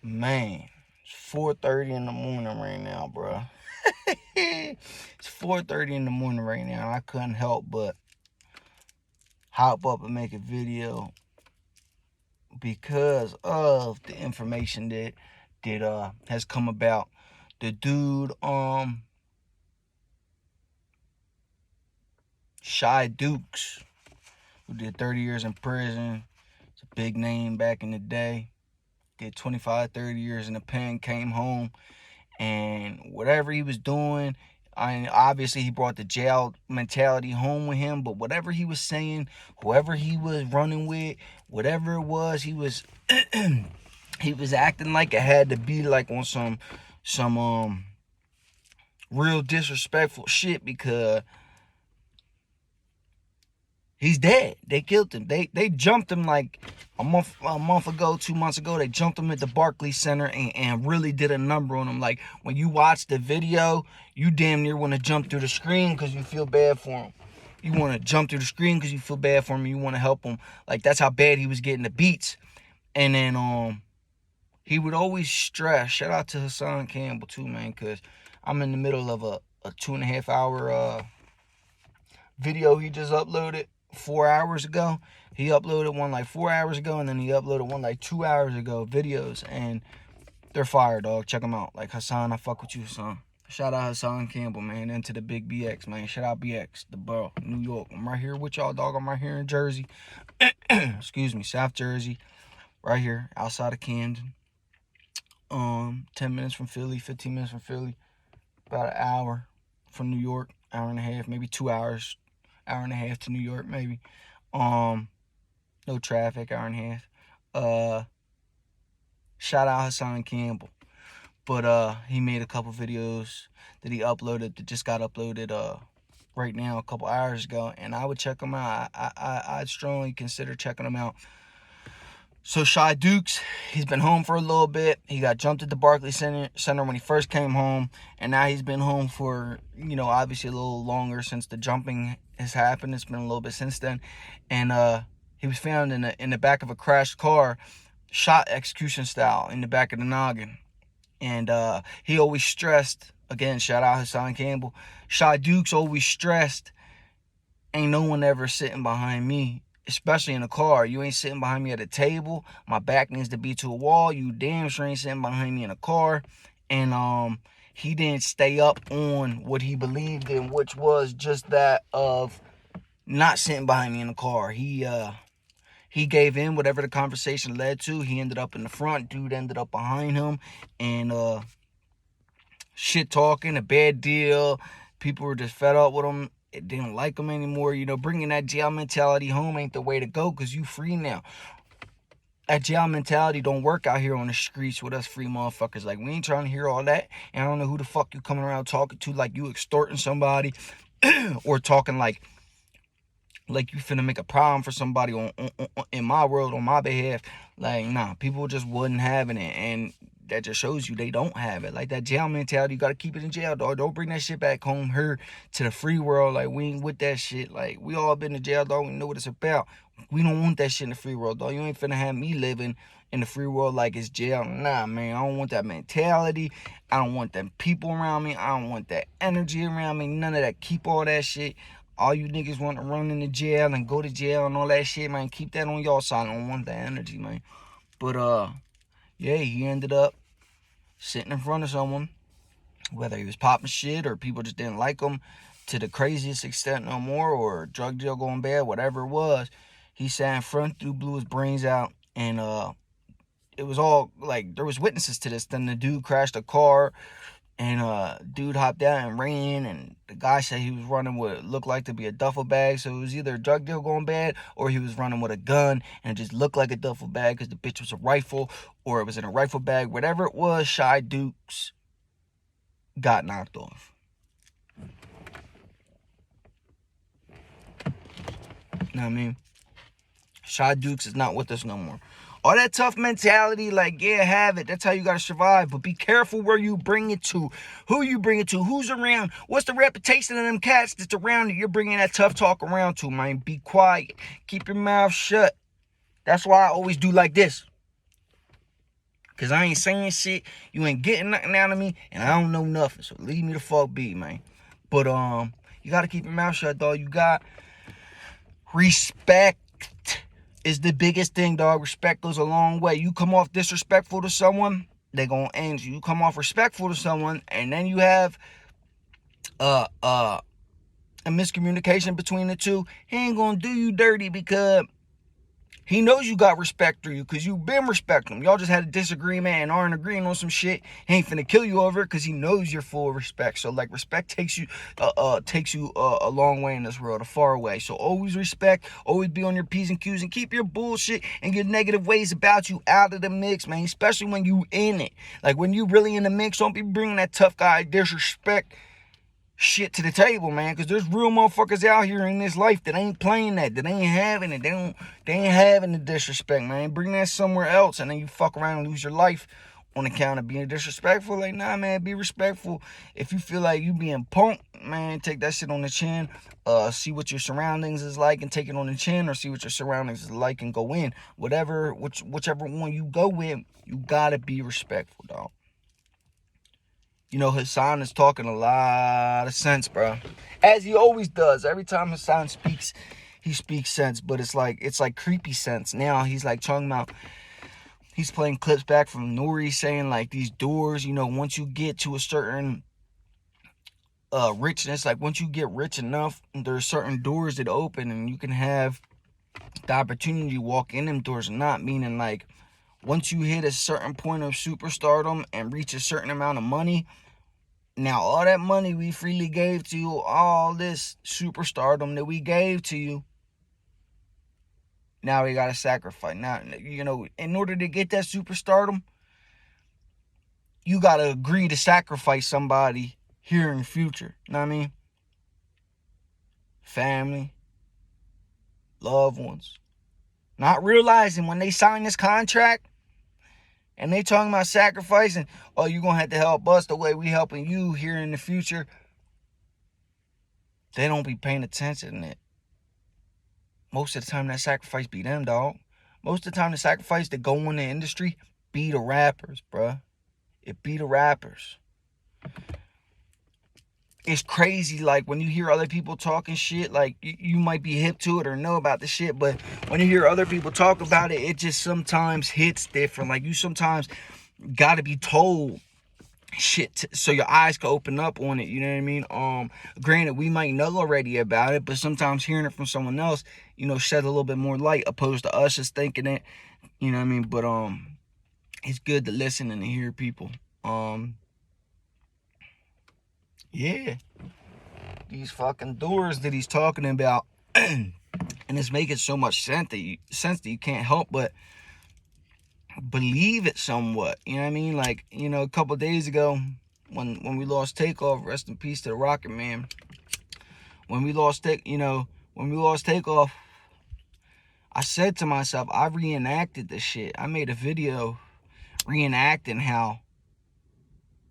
Man, it's 4:30 in the morning right now, bro. It's 4:30 in the morning right now. I couldn't help but hop up and make a video because of the information that has come about. The dude, Shy Dukes, who did 30 years in prison. It's a big name back in the day. Did 25, 30 years in the pen, came home, and whatever he was doing, obviously he brought the jail mentality home with him, but whatever he was saying, whoever he was running with, whatever it was, he was he was acting like it had to be like on some real disrespectful shit, because he's dead. They killed him. They jumped him like a month ago, 2 months ago. They jumped him at the Barclays Center and really did a number on him. Like, when you watch the video, you damn near want to jump through the screen because you feel bad for him. You want to jump through the screen because you feel bad for him. You want to help him. Like, that's how bad he was getting the beats. And then he would always stress. Shout out to Hassan Campbell too, man, because I'm in the middle of a 2.5 hour video he just uploaded 4 hours ago. He uploaded one like 4 hours ago, and then he uploaded one like 2 hours ago, videos, and they're fire, dog. Check them out. Like, Hassan, I fuck with you, son. Shout out Hassan Campbell, man, and to the big BX, man. Shout out BX, the borough, New York. I'm right here with y'all, dog. I'm right here in Jersey. Excuse me, South Jersey. Right here, outside of Camden. 10 minutes from Philly, 15 minutes from Philly. About an hour from New York, hour and a half, maybe 2 hours, hour and a half to New York, maybe. No traffic, hour and a half. Shout out Hassan Campbell. But he made a couple videos that he uploaded, that just got uploaded right now, a couple hours ago, and I would check them out. I'd strongly consider checking them out. So Shy Dukes, he's been home for a little bit. He got jumped at the Barclays Center when he first came home, and now he's been home for, obviously a little longer since the jumping has happened. It's been a little bit since then, and he was found in the back of a crashed car, shot execution style in the back of the noggin. And he always stressed, again, shout out Hassan Campbell, Shy Dukes always stressed, ain't no one ever sitting behind me, especially in a car. You ain't sitting behind me at a table. My back needs to be to a wall. You damn sure ain't sitting behind me in a car. And he didn't stay up on what he believed in, which was just that of not sitting behind me in a car. He gave in, whatever the conversation led to. He ended up in the front. Dude ended up behind him, and shit talking, a bad deal. People were just fed up with him. It didn't like him anymore. Bringing that jail mentality home ain't the way to go, because you free now. That jail mentality don't work out here on the streets with us free motherfuckers. Like, we ain't trying to hear all that. And I don't know who the fuck you coming around talking to like you extorting somebody or talking like you finna make a problem for somebody on in my world, on my behalf. Like, nah, people just wasn't having it, and that just shows you they don't have it. Like, that jail mentality, you gotta keep it in jail, dog. Don't bring that shit back home here to the free world. Like, we ain't with that shit. Like, we all been to jail, dog. We know what it's about. We don't want that shit in the free world, dog. You ain't finna have me living in the free world like it's jail. Nah, man, I don't want that mentality. I don't want them people around me. I don't want that energy around me. None of that. Keep all that shit. All you niggas want to run into jail and go to jail and all that shit, man. Keep that on y'all side. I don't want that energy, man. But yeah, he ended up sitting in front of someone, whether he was popping shit or people just didn't like him to the craziest extent no more, or drug deal going bad, whatever it was. He sat in front, dude blew his brains out, and it was all like, there was witnesses to this. Then the dude crashed a car, and dude hopped out and ran, and the guy said he was running with what looked like to be a duffel bag. So it was either a drug deal going bad, or he was running with a gun, and it just looked like a duffel bag because the bitch was a rifle, or it was in a rifle bag. Whatever it was, Shy Dukes got knocked off. You know what I mean? Shy Dukes is not with us no more. All that tough mentality, like, yeah, have it. That's how you got to survive. But be careful where you bring it to, who you bring it to, who's around, what's the reputation of them cats that's around that you're bringing that tough talk around to, man. Be quiet. Keep your mouth shut. That's why I always do like this. Because I ain't saying shit. You ain't getting nothing out of me. And I don't know nothing. So leave me the fuck be, man. But, you got to keep your mouth shut, dog. You got respect is the biggest thing, dog. Respect goes a long way. You come off disrespectful to someone, they gonna end you. You come off respectful to someone, and then you have a miscommunication between the two, he ain't gonna do you dirty because he knows you got respect for you because you've been respecting him. Y'all just had a disagreement and aren't agreeing on some shit. He ain't finna kill you over it because he knows you're full of respect. So like respect takes you a long way in this world, a far way. So always respect, always be on your P's and Q's, and keep your bullshit and your negative ways about you out of the mix, man. Especially when you in it. Like when you really in the mix, don't be bringing that tough guy disrespect shit to the table, man, because there's real motherfuckers out here in this life that ain't playing that ain't having it. They ain't having the disrespect, man. Bring that somewhere else, and then you fuck around and lose your life on account of being disrespectful. Like, nah, man, be respectful. If you feel like you being punked, man, take that shit on the chin. See what your surroundings is like and take it on the chin, or see what your surroundings is like and go in. Whichever one you go with, you gotta be respectful, dog. You know, Hassan is talking a lot of sense, bro. As he always does. Every time Hassan speaks, he speaks sense. But it's like creepy sense. Now he's like talking about, he's playing clips back from Nuri saying like these doors, you know, once you get to a certain richness, like once you get rich enough, there's certain doors that open and you can have the opportunity to walk in them doors. Not meaning like once you hit a certain point of superstardom and reach a certain amount of money, now, all that money we freely gave to you, all this superstardom that we gave to you, now we got to sacrifice. Now, you know, in order to get that superstardom, you got to agree to sacrifice somebody here in the future. You know what I mean? Family, loved ones. Not realizing when they sign this contract and they talking about sacrificing, oh, you're going to have to help us the way we helping you here in the future. They don't be paying attention to it. Most of the time that sacrifice be them, dog. Most of the time the sacrifice that go in the industry be the rappers, bruh. It be the rappers. It's crazy, like, when you hear other people talking shit, like, you might be hip to it or know about the shit, but when you hear other people talk about it, it just sometimes hits different. Like, you sometimes gotta be told shit so your eyes can open up on it, you know what I mean? Granted, we might know already about it, but sometimes hearing it from someone else, you know, sheds a little bit more light opposed to us just thinking it, you know what I mean? But it's good to listen and to hear people. Yeah, these fucking doors that he's talking about, and it's making so much sense that you can't help but believe it somewhat. You know what I mean? Like, you know, a couple days ago when we lost Takeoff, rest in peace to the Rocket Man. When we lost Takeoff, I said to myself, I reenacted this shit. I made a video reenacting how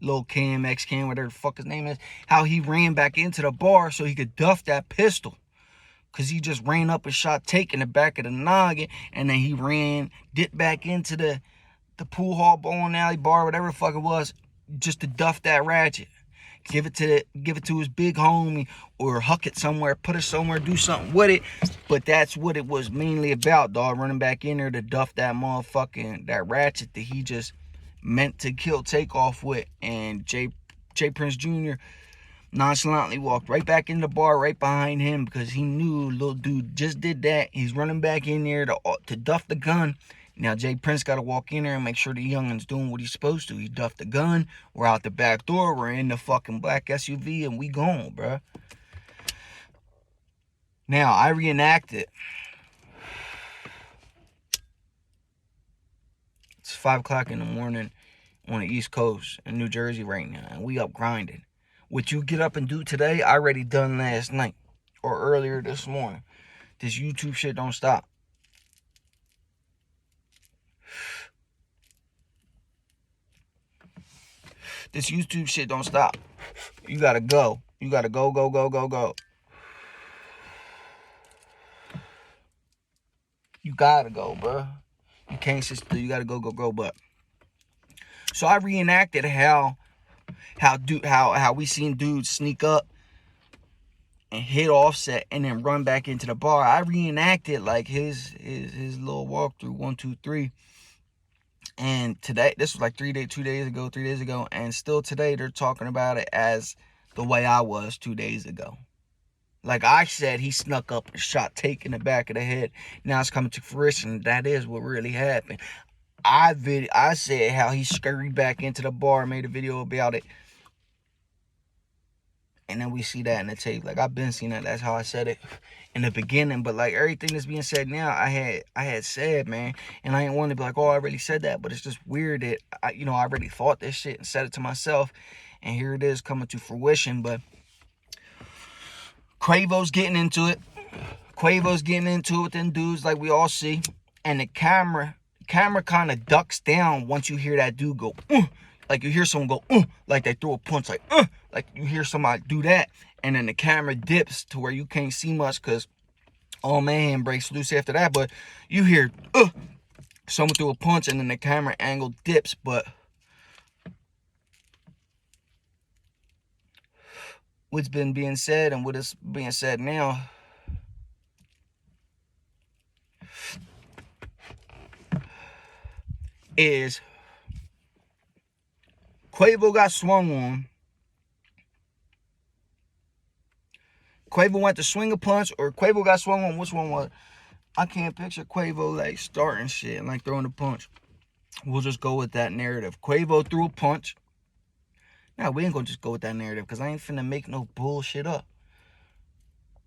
Lil Cam, X Cam, whatever the fuck his name is, how he ran back into the bar so he could duff that pistol. Because he just ran up and shot Take in the back of the noggin, and then he dipped back into the pool hall, bowling alley, bar, whatever the fuck it was, just to duff that ratchet. Give it to his big homie, or huck it somewhere, put it somewhere, do something with it. But that's what it was mainly about, dog. Running back in there to duff that that ratchet that he just meant to kill Takeoff with. And J Prince Jr. nonchalantly walked right back in the bar right behind him because he knew little dude just did that. He's running back in there to duff the gun. Now, Jay Prince got to walk in there and make sure the youngin's doing what he's supposed to. He duffed the gun. We're out the back door. We're in the fucking black SUV, and we gone, bruh. Now, I reenact it. It's 5 o'clock in the morning on the East Coast in New Jersey right now, and we up grinding. What you get up and do today, I already done last night or earlier this morning. This YouTube shit don't stop. This YouTube shit don't stop. You gotta go. You gotta go, go, go, go, go. You gotta go, bro. You can't sit still. You gotta go, go, go. But So I reenacted how we seen dudes sneak up and hit Offset and then run back into the bar. I reenacted like his little walkthrough, 1, 2, 3. And today, this was like 3 days ago, and still today they're talking about it as the way I was 2 days ago. Like I said, he snuck up and shot Take in the back of the head. Now it's coming to fruition. That is what really happened. I said how he scurried back into the bar, made a video about it. And then we see that in the tape. Like I've been seeing that. That's how I said it in the beginning. But like everything that's being said now, I had said, man. And I didn't want to be like, oh, I really said that. But it's just weird that I already thought this shit and said it to myself. And here it is coming to fruition. But Quavo's getting into it. Quavo's getting into it with them dudes like we all see. And the camera kind of ducks down once you hear that dude go, like you hear someone go, like they threw a punch, like you hear somebody do that. And then the camera dips to where you can't see much because all man breaks loose after that. But you hear, someone threw a punch and then the camera angle dips. But what's been being said and what is being said now is Quavo got swung on. Quavo went to swing a punch, or Quavo got swung on. Which one was? I can't picture Quavo like starting shit and like throwing a punch. We'll just go with that narrative. Quavo threw a punch. Now we ain't gonna just go with that narrative because I ain't finna make no bullshit up.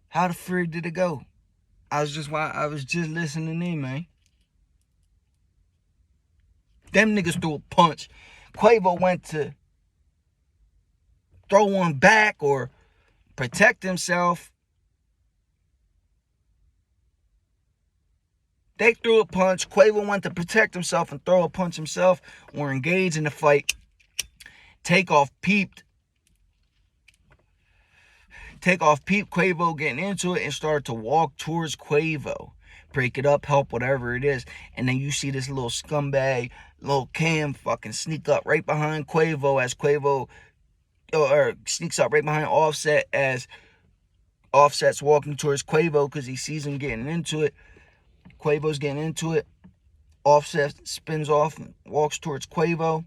How the frick did it go? I was just listening in, man. Them niggas threw a punch. Quavo went to throw one back or protect himself. They threw a punch. Quavo went to protect himself and throw a punch himself or engage in the fight. Takeoff peeped Quavo getting into it and started to walk towards Quavo. Break it up, help, whatever it is. And then you see this little scumbag, little Cam fucking sneak up right behind Quavo as Quavo, or sneaks up right behind Offset as Offset's walking towards Quavo because he sees him getting into it. Quavo's getting into it. Offset spins off and walks towards Quavo.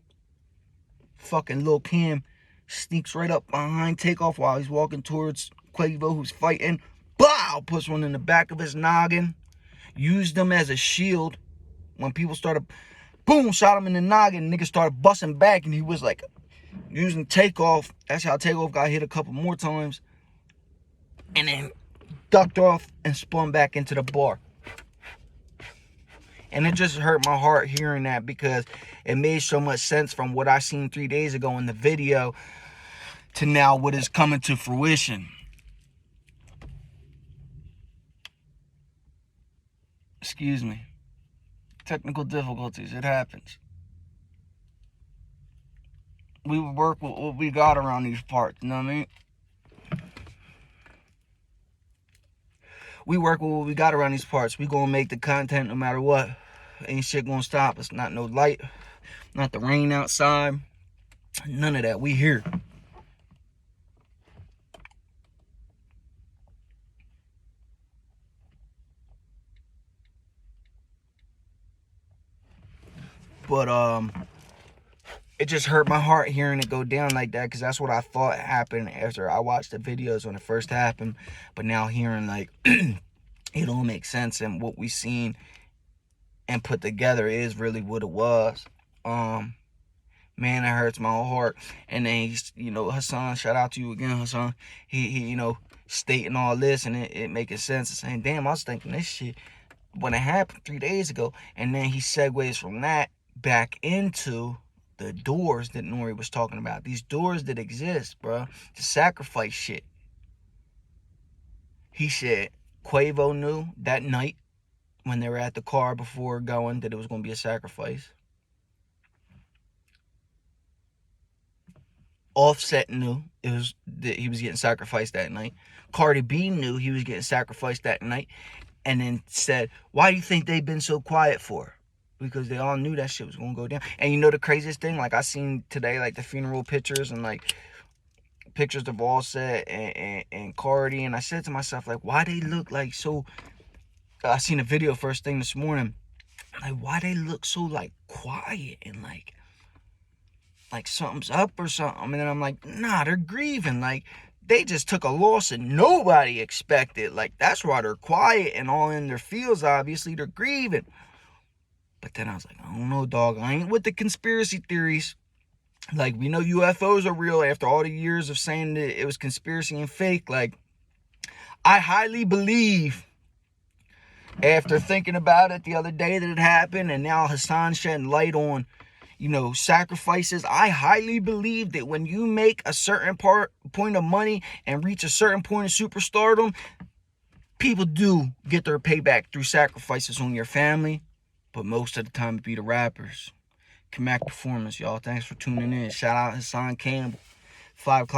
Fucking Lil Kim sneaks right up behind Takeoff while he's walking towards Quavo, who's fighting. Bow! Puts one in the back of his noggin. Used them as a shield. When people started, boom, shot him in the noggin. Niggas started busting back, and he was like using Takeoff. That's how Takeoff got hit a couple more times. And then ducked off and spun back into the bar. And it just hurt my heart hearing that because it made so much sense from what I seen 3 days ago in the video to now what is coming to fruition. Excuse me. Technical difficulties, it happens. We work with what we got around these parts, you know what I mean? We work with what we got around these parts. We gonna make the content no matter what. Ain't shit gonna stop us. Not no light, not the rain outside, none of that. We here. But it just hurt my heart hearing it go down like that because that's what I thought happened after I watched the videos when it first happened. But now hearing like it don't make sense, and what we seen and put together is really what it was. Man, it hurts my heart. And then he's, Hassan, shout out to you again, Hassan. He stating all this and it making sense and saying, damn, I was thinking this shit when it happened 3 days ago. And then he segues from that back into the doors that Nori was talking about. These doors that exist, bro, to sacrifice shit. He said Quavo knew that night when they were at the car before going that it was going to be a sacrifice. Offset knew that he was getting sacrificed that night. Cardi B knew he was getting sacrificed that night, and then said, why do you think they've been so quiet for? because they all knew that shit was gonna go down. And you know the craziest thing, like I seen today, like the funeral pictures and like pictures of Offset and Cardi, and I said to myself, like, why they look like so, I seen a video first thing this morning, like why they look so like quiet and like something's up or something. And then I'm like, nah, they're grieving. Like they just took a loss and nobody expected. Like that's why they're quiet and all in their feels. Obviously they're grieving. But then I was like, I don't know, dog. I ain't with the conspiracy theories. Like we know UFOs are real after all the years of saying that it was conspiracy and fake. Like I highly believe, after thinking about it the other day that it happened, and now Hassan shedding light on, you know, sacrifices, I highly believe that when you make a certain point of money and reach a certain point of superstardom, people do get their payback through sacrifices on your family, but most of the time it be the rappers. Kamak Performance, y'all. Thanks for tuning in. Shout out Hassan Campbell. 5 o'clock.